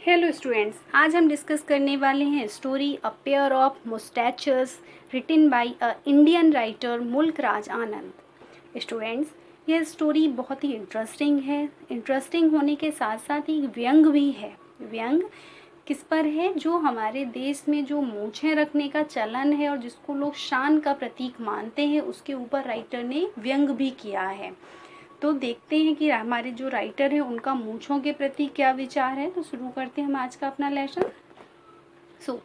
Hello students, आज हम discuss करने वाले हैं story a pair of mustaches written by a Indian writer Mulk Raj Anand. Students, यह स्टोरी बहुत ही इंटरेस्टिंग है। इंटरेस्टिंग होने के साथ साथ ही व्यंग भी है। व्यंग किस पर है? जो हमारे देश में जो मूछें रखने का चलन है और जिसको लोग शान का प्रतीक मानते हैं, उसके ऊपर राइटर ने व्यंग भी किया है। तो देखते हैं कि हमारे जो राइटर हैं उनका मूंछों के प्रति क्या विचार है। तो शुरू करते हैं हम आज का अपना lesson. So,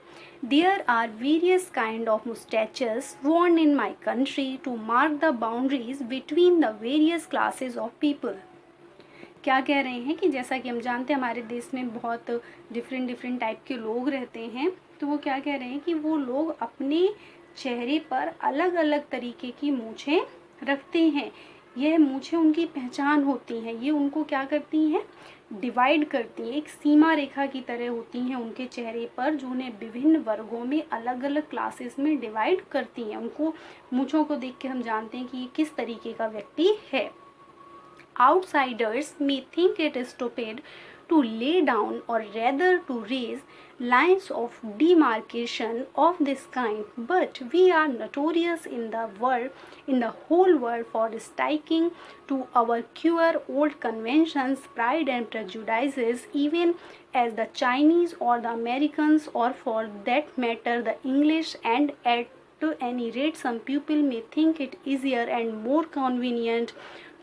there are various kind of mustaches worn in my country to mark the boundaries between the various classes of people. क्या कह रहे हैं कि जैसा कि हम जानते हैं हमारे देश में बहुत डिफरेंट टाइप के लोग रहते हैं। तो वो क्या कह रहे हैं कि वो लोग अपने चेहरे पर अलग अलग तरीके की मूछें रखते हैं। यह मूछें उनकी पहचान होती हैं। ये उनको क्या करती हैं? डिवाइड करती हैं। एक सीमा रेखा की तरह होती हैं उनके चेहरे पर, जो उन्हें विभिन्न वर्गों में अलग अलग क्लासेस में डिवाइड करती हैं। उनको मूछों को देख के हम जानते हैं कि ये किस तरीके का व्यक्ति है। Outsiders may think it stupid to lay down or rather to raise lines of demarcation of this kind, but we are notorious in the whole world for sticking to our queer old conventions, pride and prejudices, even as the Chinese or the Americans or for that matter the English, and at any rate some people may think it easier and more convenient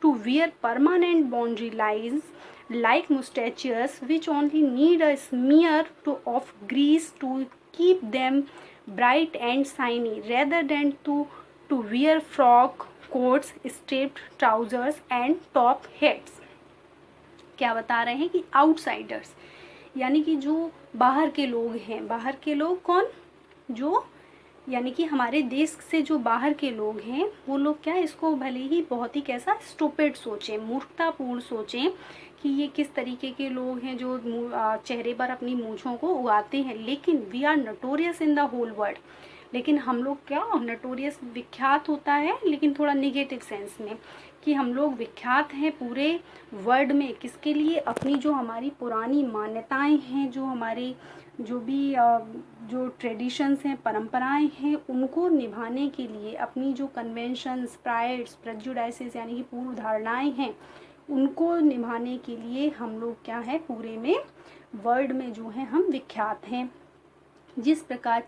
to wear permanent boundary lines like mustaches, which only need a smear of grease to keep them bright and shiny, rather than to wear frock coats, striped trousers and top hats. क्या बता रहे हैं कि outsiders यानी कि जो बाहर के लोग हैं। बाहर के लोग कौन? जो यानी कि हमारे देश से जो बाहर के लोग हैं वो लोग क्या, इसको भले ही बहुत ही कैसा स्टूपिड सोचें, मूर्खतापूर्ण सोचें कि ये किस तरीके के लोग हैं जो चेहरे पर अपनी मूंछों को उगाते हैं, लेकिन we are notorious in the whole world. लेकिन हम लोग क्या, नोटोरियस विख्यात होता है लेकिन थोड़ा निगेटिव सेंस में, कि हम लोग विख्यात हैं पूरे वर्ल्ड में। किसके लिए? अपनी जो हमारी पुरानी मान्यताएं हैं, जो हमारी जो भी जो ट्रेडिशंस हैं, परंपराएं हैं, उनको निभाने के लिए, अपनी जो कन्वेंशंस, प्राइड्स, प्रेजुडाइसेस यानी कि पूर्व धारणाएं हैं, उनको निभाने के लिए हम लोग क्या है, पूरे में वर्ल्ड में जो है हम विख्यात हैं। जिस प्रकार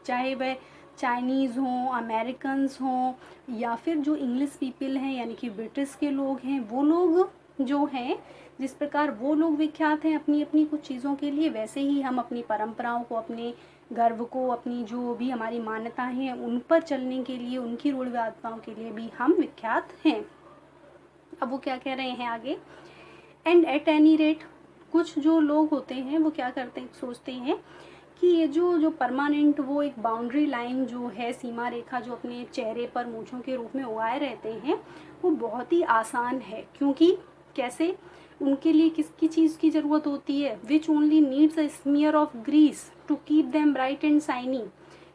चाहे वह चाइनीज़ हों, अमेरिकन्स हों, या फिर जो इंग्लिश पीपल हैं यानी कि ब्रिटिश के लोग हैं, वो लोग जो हैं, जिस प्रकार वो लोग विख्यात हैं अपनी अपनी कुछ चीज़ों के लिए, वैसे ही हम अपनी परंपराओं को, अपने गर्व को, अपनी जो भी हमारी मान्यताएं हैं उन पर चलने के लिए, उनकी रूढ़िवादिताओं के लिए भी हम विख्यात हैं। अब वो क्या कह रहे हैं आगे? एंड एट एनी रेट, कुछ जो लोग होते हैं वो क्या करते हैं, सोचते हैं कि ये जो परमानेंट वो एक बाउंड्री लाइन जो है, सीमा रेखा जो अपने चेहरे पर मूंछों के रूप में उगाए रहते हैं, वो बहुत ही आसान है। क्योंकि कैसे? उनके लिए किसकी चीज़ की ज़रूरत होती है? Which only needs a smear of grease to keep them bright and shiny.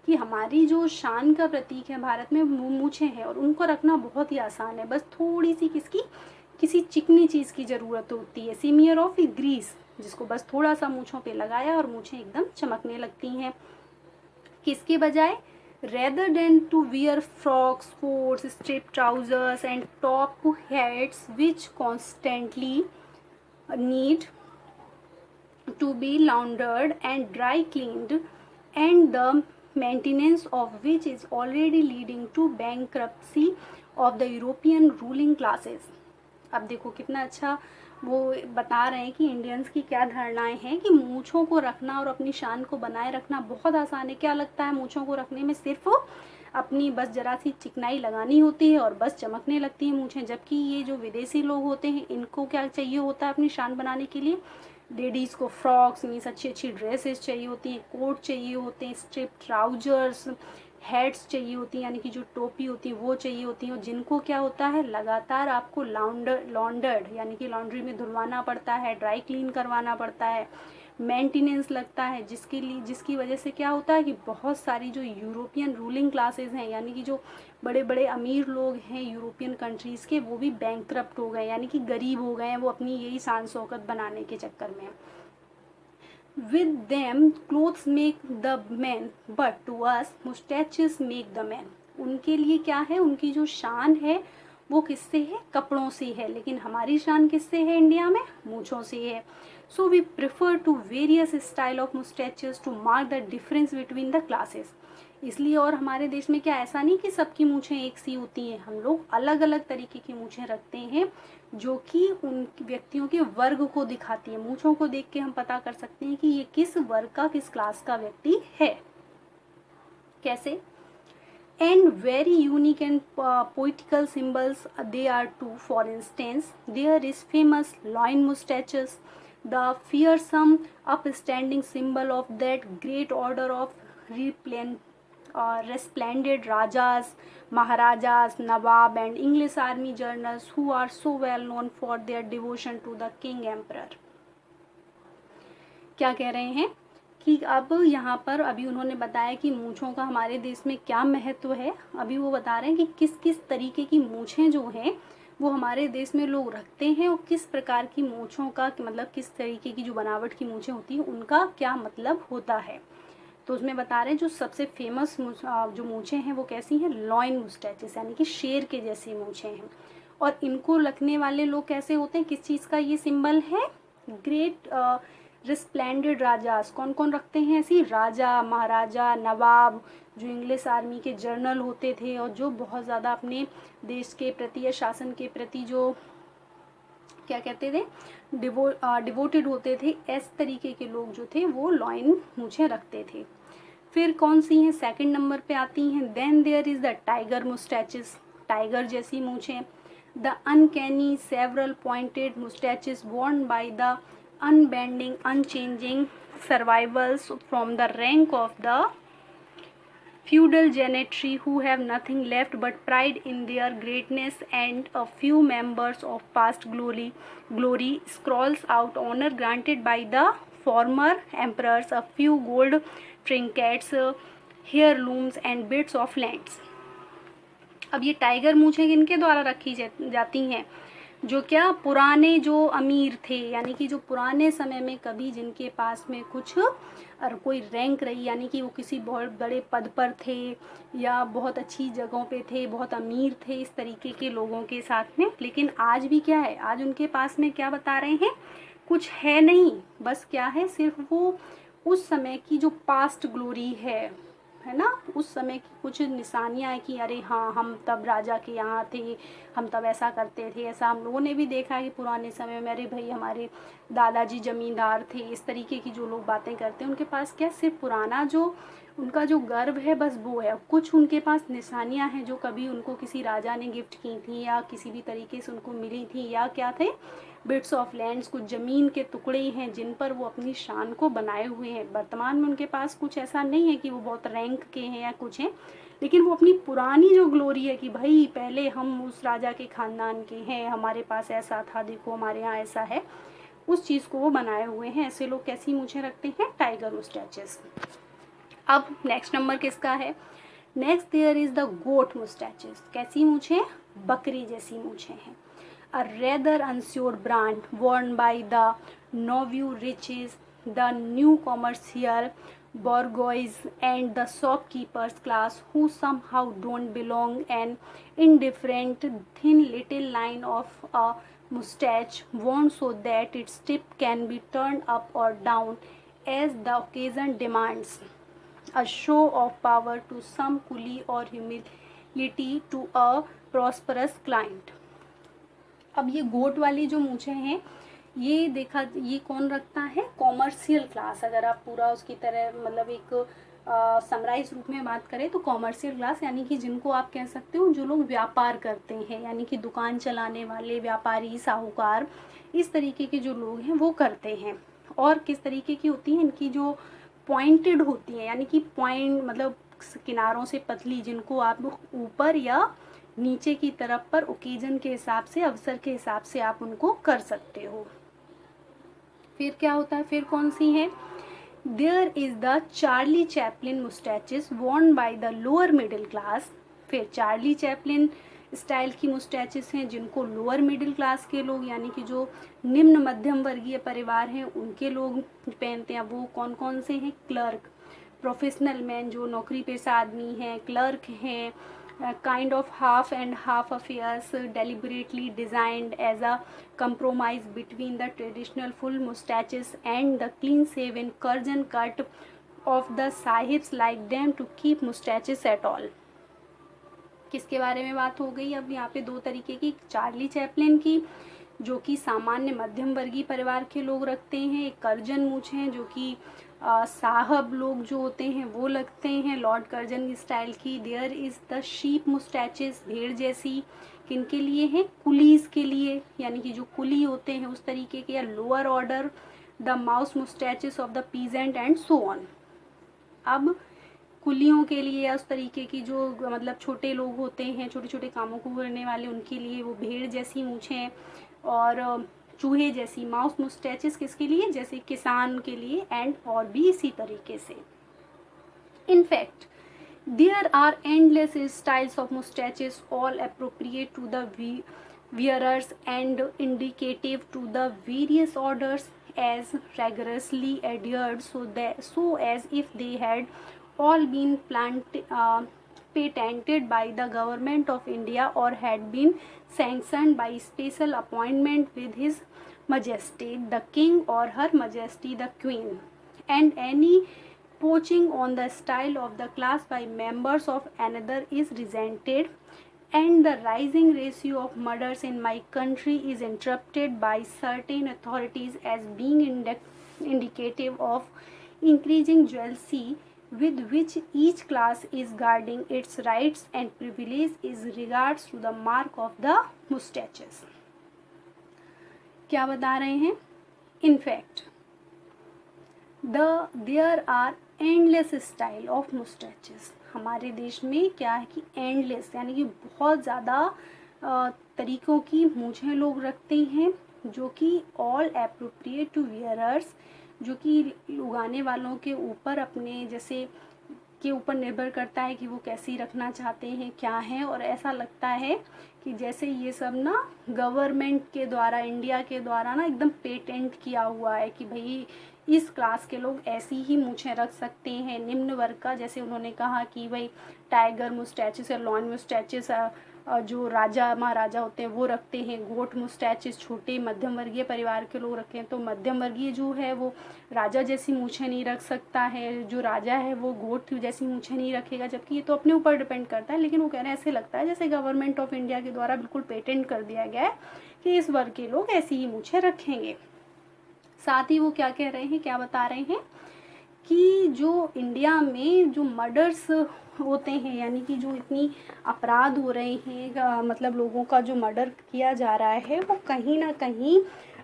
कि हमारी जो शान का प्रतीक है भारत में, मूंछें हैं, और उनको रखना बहुत ही आसान है। बस थोड़ी सी किसी चिकनी चीज़ की ज़रूरत होती है, सीमियर ऑफ ग्रीस, जिसको बस थोड़ा सा मूंछों पे लगाया और मूंछें एकदम चमकने लगती हैं। किसके बजाय? rather than to wear frocks, coats, striped trousers and top hats which constantly need to be laundered and dry cleaned, and the maintenance of which is already leading to bankruptcy of the European ruling classes. अब देखो कितना अच्छा वो बता रहे हैं कि Indians की क्या धारणाएं हैं, कि मूंछों को रखना और अपनी शान को बनाए रखना बहुत आसान है। क्या लगता है मूंछों को रखने में? सिर्फ अपनी बस जरा सी चिकनाई लगानी होती है और बस चमकने लगती है मूंछें। जबकि ये जो विदेशी लोग होते हैं, इनको क्या चाहिए होता है अपनी शान बनाने के लिए? लेडीज़ को फ्रॉक्स मीन्स अच्छी अच्छी ड्रेसेस चाहिए होती हैं, कोट चाहिए होते हैं, स्ट्रिप ट्राउजर्स, हेड्स चाहिए होती हैं यानी कि जो टोपी होती है वो चाहिए होती हैं। और जिनको क्या होता है, लगातार आपको लॉन्डर्ड यानी कि लॉन्ड्री में धुलवाना पड़ता है, ड्राई क्लीन करवाना पड़ता है, मेंटेनेंस लगता है, जिसकी वजह से क्या होता है कि बहुत सारी जो यूरोपियन रूलिंग क्लासेस हैं यानी कि जो बड़े बड़े अमीर लोग हैं यूरोपियन कंट्रीज़ के, वो भी बैंकरप्ट हो गए यानी कि गरीब हो गए हैं, वो अपनी यही शान शौकत बनाने के चक्कर में। With them clothes make the man, but to us mustaches make the man. उनके लिए क्या है, उनकी जो शान है वो किससे है, कपड़ों से है, लेकिन हमारी शान किससे है इंडिया में, मूंछों से है. So we prefer to various style of mustaches to mark the difference between the classes. इसलिए, और हमारे देश में क्या ऐसा नहीं कि सबकी मूंछें एक सी होती हैं, हम लोग अलग अलग तरीके की मूंछें रखते हैं जो कि उन व्यक्तियों के वर्ग को दिखाती है. मूंछों को देख के हम पता कर सकते हैं कि ये किस वर्ग का, किस क्लास का व्यक्ति है. कैसे? And very unique and poetical symbols they are too. For instance, there is famous lion mustaches, the fearsome upstanding symbol of that great order of resplendent rajas, maharajas, nawab and English army generals who are so well known for their devotion to the king emperor. क्या कह रहे हैं कि अब यहाँ पर अभी उन्होंने बताया कि मूंछों का हमारे देश में क्या महत्व है. अभी वो बता रहे हैं कि किस किस तरीके की मूंछें जो हैं वो हमारे देश में लोग रखते हैं और किस प्रकार की मूंछों का, मतलब किस तरीके की जो बनावट की मूंछें होती हैं उनका क्या मतलब होता है. तो उसमें बता रहे हैं जो सबसे फेमस जो मूंछें हैं वो कैसी हैं, लॉइन मुस्टैचेस, यानी कि शेर के जैसी मूंछें हैं. और इनको रखने वाले लोग कैसे होते हैं, किस चीज़ का ये सिंबल है, ग्रेट रिस्प्लेंडेड राजास. कौन कौन रखते हैं ऐसी, राजा, महाराजा, नवाब, जो इंग्लिश आर्मी के जनरल होते थे और जो बहुत ज़्यादा अपने देश के प्रति या शासन के प्रति जो क्या कहते थे, डिवोटेड होते थे. इस तरीके के लोग जो थे वो लॉइन मूंछें रखते थे. फिर कौन सी हैं, सेकंड नंबर पे आती हैं. Then there is the tiger mustaches, tiger जैसी मूंछें. The uncanny several pointed mustaches worn by the unbending, unchanging survivals from the rank of the feudal gentry who have nothing left but pride in their greatness, and a few members of past glory scrolls out honor granted by the former emperors, a few gold trinkets, heirlooms and bits of lands. अब ये tiger मूंछें किनके द्वारा रखी जाती हैं, जो क्या पुराने जो अमीर थे, यानी कि जो पुराने समय में कभी जिनके पास में कुछ और कोई रैंक रही, यानी कि वो किसी बहुत बड़े पद पर थे या बहुत अच्छी जगहों पे थे, बहुत अमीर थे, इस तरीके के लोगों के साथ में. लेकिन आज भी क्या है, आज उनके पास में क्या बता रहे हैं, कुछ है नहीं, बस क्या है, सिर्फ वो उस समय की जो पास्ट ग्लोरी है ना, उस समय की कुछ निशानियाँ हैं कि अरे हाँ, हम तब राजा के यहाँ थे, हम तब ऐसा करते थे. ऐसा हम लोगों ने भी देखा है कि पुराने समय में अरे भाई हमारे दादाजी जमींदार थे, इस तरीके की जो लोग बातें करते हैं उनके पास क्या सिर्फ पुराना जो उनका जो गर्व है बस वो है. कुछ उनके पास निशानियाँ हैं जो कभी उनको किसी राजा ने गिफ्ट की थी या किसी भी तरीके से उनको मिली थी, या क्या थे, बिट्स ऑफ लैंड्स, कुछ ज़मीन के टुकड़े हैं जिन पर वो अपनी शान को बनाए हुए हैं. वर्तमान में उनके पास कुछ ऐसा नहीं है कि वो बहुत रैंक के हैं या कुछ हैं, लेकिन वो अपनी पुरानी जो ग्लोरी है कि भाई पहले हम उस राजा के ख़ानदान के हैं, हमारे पास ऐसा था, देखो हमारे यहाँ ऐसा है, उस चीज़ को वो बनाए हुए हैं. ऐसे लोग कैसी मूंछें रखते हैं, टाइगर मुस्टैचेस. अब नेक्स्ट नंबर किसका है, next there is the goat mustaches. कैसी मूंछें, बकरी जैसी मूंछें हैं. A rather unsure brand worn by the nouveau riches, the new commercial bourgeois and the shopkeepers class who somehow don't belong. An indifferent thin little line of a moustache worn so that its tip can be turned up or down as the occasion demands, a show of power to some coolie or humility to a prosperous client. अब ये गोट वाली जो मूंछें हैं ये देखा, ये कौन रखता है, कॉमर्शियल क्लास. अगर आप पूरा उसकी तरह मतलब एक समराइज रूप में बात करें तो कॉमर्शियल क्लास यानी कि जिनको आप कह सकते हो जो लोग व्यापार करते हैं, यानी कि दुकान चलाने वाले, व्यापारी, साहूकार, इस तरीके के जो लोग हैं वो करते हैं. और किस तरीके की होती हैं, इनकी जो पॉइंटेड होती हैं, यानी कि पॉइंट मतलब किनारों से पतली, जिनको आप ऊपर या नीचे की तरफ पर ओकेजन के हिसाब से, अवसर के हिसाब से आप उनको कर सकते हो. फिर क्या होता है, फिर कौन सी है, there is the Charlie Chaplin mustaches worn by the lower middle class. फिर चार्ली चैपलिन स्टाइल की मुस्टैचेस हैं जिनको लोअर मिडिल क्लास के लोग यानी कि जो निम्न मध्यम वर्गीय परिवार हैं उनके लोग पहनते हैं। वो कौन कौन से हैं? क्लर्क, प्रोफेशनल मैन जो नौकरी पेशा आदमी हैं, क्लर्क हैं, kind of half and half affairs deliberately designed as a compromise between the traditional full mustaches and the clean shaven curtain cut of the sahibs like them to keep mustaches at all। किसके बारे में बात हो गई? अब यहाँ पे दो तरीके की, चार्ली चैपलिन की जो कि सामान्य मध्यम वर्गीय परिवार के लोग रखते हैं, एक कर्जन मूछ हैं जो कि साहब लोग जो होते हैं वो लगते हैं, लॉर्ड कर्जन की स्टाइल की। There is the sheep mustaches, भेड़ जैसी, किनके लिए हैं? कुलीज के लिए, यानी कि जो कुली होते हैं उस तरीके के, या lower order, the mouse moustaches of the peasant and so on. अब कुलियों के लिए या उस तरीके की जो मतलब छोटे लोग होते हैं, छोटे छोटे कामों को करने वाले, उनके लिए वो भेड़ जैसी मूछें, और चूहे जैसी माउस मुस्टैचेस किसके लिए? जैसे किसान के लिए, एंड और भी इसी तरीके से। In fact there are endless styles of mustaches all appropriate to the wearers and indicative to the various orders as rigorously adhered so as if they had all been patented by the government of India or had been sanctioned by special appointment with His Majesty the King or Her Majesty the Queen, and any poaching on the style of the class by members of another is resented, and the rising ratio of murders in my country is interpreted by certain authorities as being indicative of increasing jealousy with which each class is guarding its rights and privilege is regards to the mark of the mustaches। क्या बता रहे हैं? In fact there are endless style of mustaches। हमारे देश में क्या है कि एंडलेस यानी कि बहुत ज़्यादा तरीक़ों की मूछें लोग रखते हैं, जो कि ऑल एप्रोप्रिएट टू वियरर्स, जो कि उगाने वालों के ऊपर अपने जैसे के ऊपर निर्भर करता है कि वो कैसी रखना चाहते हैं, क्या है। और ऐसा लगता है कि जैसे ये सब ना गवर्नमेंट के द्वारा, इंडिया के द्वारा ना एकदम पेटेंट किया हुआ है कि भाई इस क्लास के लोग ऐसी ही मूछें रख सकते हैं। निम्न वर्ग का, जैसे उन्होंने कहा कि भाई टाइगर मुस्टैचेस या लॉन मुस्टैचेस जो राजा महाराजा होते हैं वो रखते हैं, गोट मुस्टैचेस छोटे मध्यम वर्गीय परिवार के लोग रखते हैं। तो मध्यम वर्गीय जो है वो राजा जैसी मूछें नहीं रख सकता है, जो राजा है वो गोट जैसी मूछें नहीं रखेगा, जबकि ये तो अपने ऊपर डिपेंड करता है। लेकिन वो कह रहे हैं ऐसे लगता है जैसे गवर्नमेंट ऑफ इंडिया के द्वारा बिल्कुल पेटेंट कर दिया गया है कि इस वर्ग के लोग ऐसी ही मूछें रखेंगे। साथ ही वो क्या कह रहे हैं, क्या बता रहे हैं कि जो इंडिया में जो मर्डर्स होते हैं, यानी कि जो इतनी अपराध हो रहे हैं, मतलब लोगों का जो मर्डर किया जा रहा है, वो कहीं ना कहीं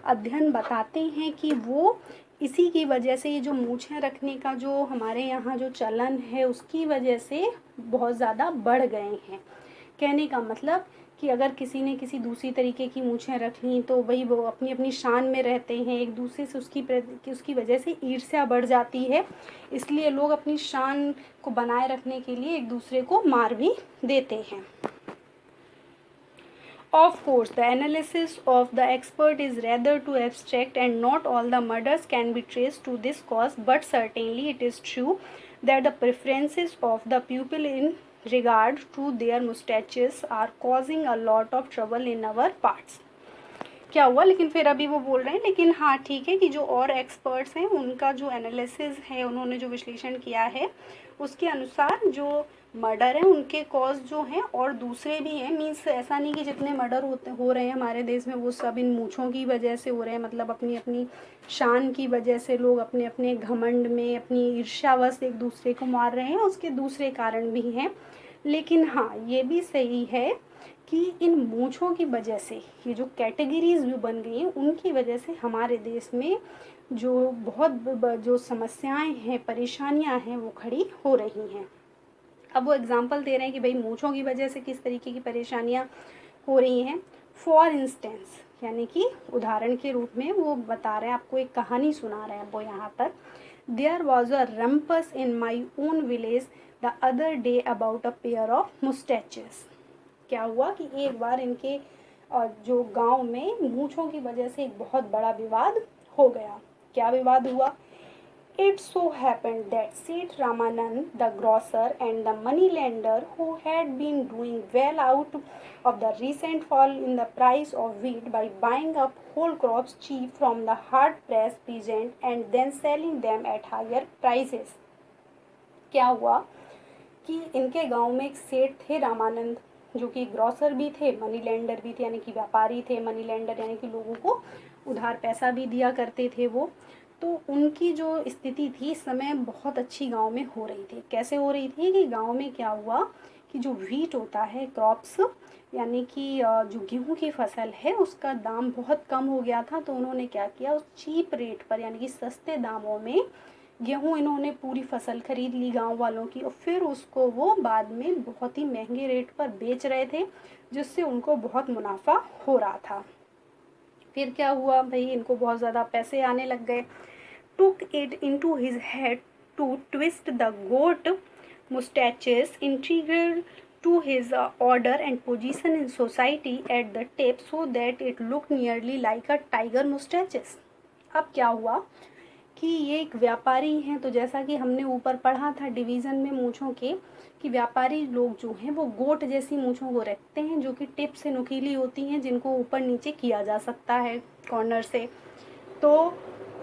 अध्ययन बताते हैं कि वो इसी की वजह से, ये जो मूछें रखने का जो हमारे यहाँ जो चलन है उसकी वजह से बहुत ज़्यादा बढ़ गए हैं। कहने का मतलब कि अगर किसी ने किसी दूसरी तरीके की मूछें रख ली तो भाई वो अपनी अपनी शान में रहते हैं, एक दूसरे से उसकी वजह से ईर्ष्या बढ़ जाती है, इसलिए लोग अपनी शान को बनाए रखने के लिए एक दूसरे को मार भी देते हैं। Of course, the analysis of the expert is rather too abstract and not all the murders can be traced to this cause, but certainly it is true that the preferences of the people in regard to their mustaches are causing a lot of trouble in our parts। क्या हुआ? लेकिन फिर अभी वो बोल रहे हैं लेकिन हाँ ठीक है कि जो और एक्सपर्ट्स हैं उनका जो एनालिसिस है, उन्होंने जो विश्लेषण किया है उसके अनुसार जो मर्डर है उनके कॉज जो हैं और दूसरे भी हैं। मीन्स ऐसा नहीं कि जितने मर्डर हो रहे हैं हमारे देश में वो सब इन मूछों की वजह से हो रहे हैं, मतलब अपनी अपनी शान की वजह से लोग अपने अपने घमंड में अपनी ईर्ष्यावश एक दूसरे को मार रहे हैं, उसके दूसरे कारण भी हैं। लेकिन हाँ ये भी सही है कि इन मूछों की वजह से ये जो कैटेगरीज भी बन गई हैं उनकी वजह से हमारे देश में जो बहुत जो समस्याएं हैं, परेशानियां हैं वो खड़ी हो रही हैं। अब वो एग्जांपल दे रहे हैं कि भाई मूछों की वजह से किस तरीके की परेशानियां हो रही हैं। फॉर इंस्टेंस, यानी कि उदाहरण के रूप में वो बता रहे हैं, आपको एक कहानी सुना रहे हैं वो यहाँ पर। There was a rumpus in my own village the other day about a pair of mustaches. क्या हुआ कि एक बार इनके जो गांव में मूंछों की वजह से एक बहुत बड़ा विवाद हो गया। क्या विवाद हुआ? It so happened that Seth Ramanand, the grocer and the moneylender who had been doing well out of the recent fall in the price of wheat by buying up whole crops cheap from the hard-pressed peasant and then selling them at higher prices. क्या हुआ कि इनके गांव में एक सेठ थे रामानंद, जो कि ग्रॉसर भी थे, मनी लेंडर भी थे, यानी कि व्यापारी थे। मनी लेंडर यानी कि लोगों को उधार पैसा भी दिया करते थे वो। तो उनकी जो स्थिति थी इस समय बहुत अच्छी गांव में हो रही थी। कैसे हो रही थी कि गांव में क्या हुआ कि जो व्हीट होता है, क्रॉप्स, यानी कि जो गेहूं की फसल है, उसका दाम बहुत कम हो गया था। तो उन्होंने क्या किया, उस चीप रेट पर यानी कि सस्ते दामों में गेहूं इन्होंने पूरी फसल खरीद ली गांव वालों की, और फिर उसको वो बाद में बहुत ही महंगे रेट पर बेच रहे थे, जिससे उनको बहुत मुनाफा हो रहा था। फिर क्या हुआ भाई, इनको बहुत ज़्यादा पैसे आने लग गए। took it into his head to twist the goat mustaches integral to his order and position in society at the tip so that it looked nearly like a tiger mustaches. अब क्या हुआ कि ये एक व्यापारी हैं, तो जैसा कि हमने ऊपर पढ़ा था डिवीज़न में मूंछों के, कि व्यापारी लोग जो हैं वो गोट जैसी मूंछों को रखते हैं, जो कि टिप से नुकीली होती हैं, जिनको ऊपर नीचे किया जा सकता है कॉर्नर से। तो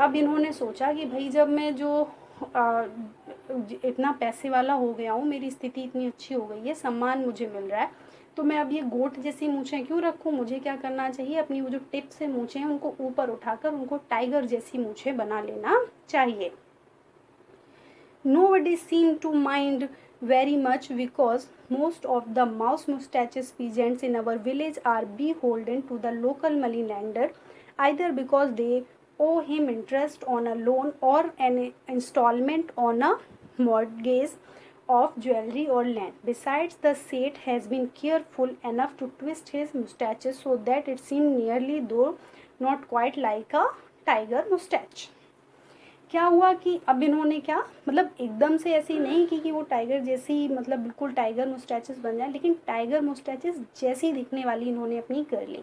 अब इन्होंने सोचा कि भाई जब मैं जो इतना पैसे वाला हो गया हूँ, मेरी स्थिति इतनी अच्छी हो गई है, सम्मान मुझे मिल रहा है, तो मैं अब ये गोट जैसी मूछें क्यों रखूँ? मुझे क्या करना चाहिए, अपनी वो जो टिप से मूछें हैं उनको ऊपर उठाकर उनको टाइगर जैसी मूछें बना लेना चाहिए। Nobody seemed to mind very much because most of the mouse mustaches peasants in our village are beholden to the local moneylender, either because they owe him interest on a loan or an installment on a mortgage of jewelry or land. Besides, the Seth has been careful enough to twist his mustaches so that it seemed nearly, though not quite, like a tiger mustache. क्या हुआ कि अब इन्होंने क्या, मतलब एकदम से ऐसी नहीं की कि वो टाइगर जैसी, मतलब बिल्कुल टाइगर मुस्टैचेस बन जाए, लेकिन टाइगर मुस्टैचेस जैसी दिखने वाली इन्होंने अपनी कर ली।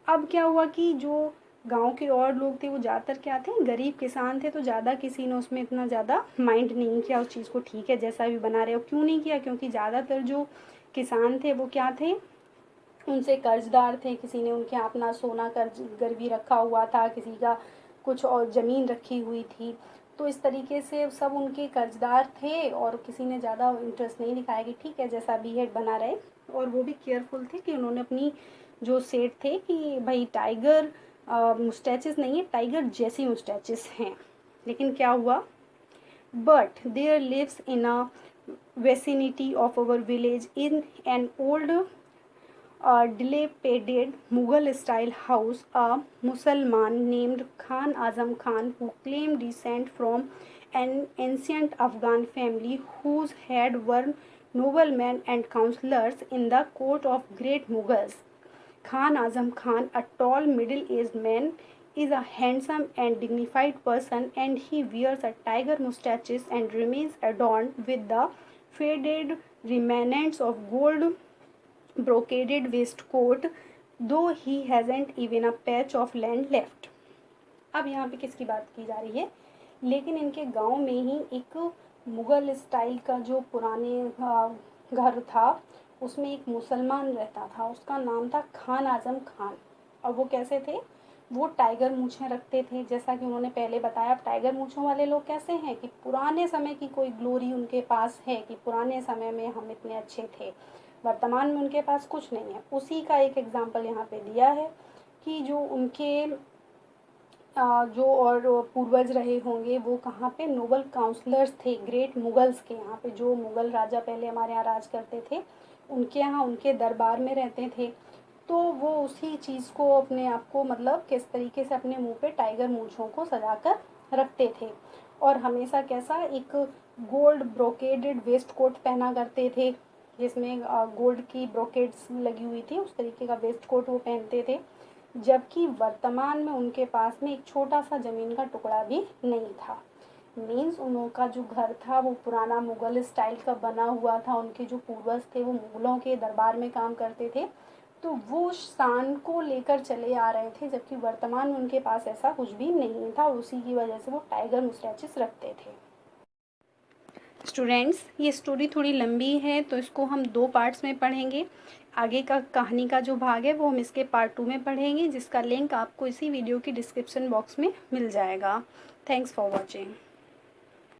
अब क्या हुआ कि जो गांव के और लोग थे वो ज़्यादातर क्या थे, गरीब किसान थे, तो ज़्यादा किसी ने उसमें इतना ज़्यादा माइंड नहीं किया उस चीज़ को। ठीक है, जैसा भी बना रहे हो। क्यों नहीं किया? क्योंकि ज़्यादातर जो किसान थे वो क्या थे, उनसे कर्जदार थे। किसी ने उनके यहाँ अपना सोना कर्ज गिरवी रखा हुआ था, किसी का कुछ और ज़मीन रखी हुई थी। तो इस तरीके से सब उनके कर्जदार थे, और किसी ने ज़्यादा इंटरेस्ट नहीं दिखाया कि ठीक है जैसा भी है बना रहे। और वो भी केयरफुल थे कि उन्होंने अपनी जो सेठ थे कि भाई टाइगर मुस्टैचेस नहीं है, टाइगर जैसी मुस्टैचेस हैं। लेकिन क्या हुआ, but there lives in a vicinity of our village in an old dilapidated Mughal-style house, a Musalman named Khan Azam Khan, who claimed descent from an ancient Afghan family whose head were noblemen and councillors in the court of great Mughals. Khan Azam Khan, a tall middle-aged man, is a handsome and dignified person, and he wears a tiger mustaches and remains adorned with the faded remnants of gold brocaded waistcoat, though he hasn't even a patch of land left. अब यहाँ पे किसकी बात की जा रही है? लेकिन इनके गांव में ही एक मुग़ल स्टाइल का जो पुराने घर था, उसमें एक मुसलमान रहता था, उसका नाम था खान आज़म खान। और वो कैसे थे? वो टाइगर मूछें रखते थे, जैसा कि उन्होंने पहले बताया। टाइगर मूछों वाले लोग कैसे हैं कि पुराने समय की कोई ग्लोरी उनके पास है कि पुराने समय में हम इतने अच्छे थे, वर्तमान में उनके पास कुछ नहीं है। उसी का एक एग्जाम्पल यहाँ पे दिया है कि जो उनके जो और पूर्वज रहे होंगे वो कहाँ पे, नोबल काउंसलर्स थे ग्रेट मुगल्स के। यहाँ पे जो मुग़ल राजा पहले हमारे यहाँ राज करते थे, उनके यहाँ उनके दरबार में रहते थे। तो वो उसी चीज़ को अपने आप को, मतलब किस तरीके से अपने मुंह पे टाइगर मूंछों को सजा कर रखते थे, और हमेशा कैसा, एक गोल्ड ब्रोकेडेड वेस्ट कोट पहना करते थे, जिसमें गोल्ड की ब्रोकेड्स लगी हुई थी, उस तरीके का वेस्ट कोट वो पहनते थे। जबकि वर्तमान में उनके पास में एक छोटा सा ज़मीन का टुकड़ा भी नहीं था। मीन्स उनका जो घर था वो पुराना मुग़ल स्टाइल का बना हुआ था, उनके जो पूर्वज थे वो मुग़लों के दरबार में काम करते थे, तो वो शान को लेकर चले आ रहे थे, जबकि वर्तमान में उनके पास ऐसा कुछ भी नहीं था और उसी की वजह से वो टाइगर मुस्टैचेस रखते थे। स्टूडेंट्स, ये स्टोरी थोड़ी लंबी है तो इसको हम 2 पार्ट्स में पढ़ेंगे। आगे का कहानी का जो भाग है वो हम इसके पार्ट 2 में पढ़ेंगे, जिसका लिंक आपको इसी वीडियो की डिस्क्रिप्शन बॉक्स में मिल जाएगा। Thanks for watching.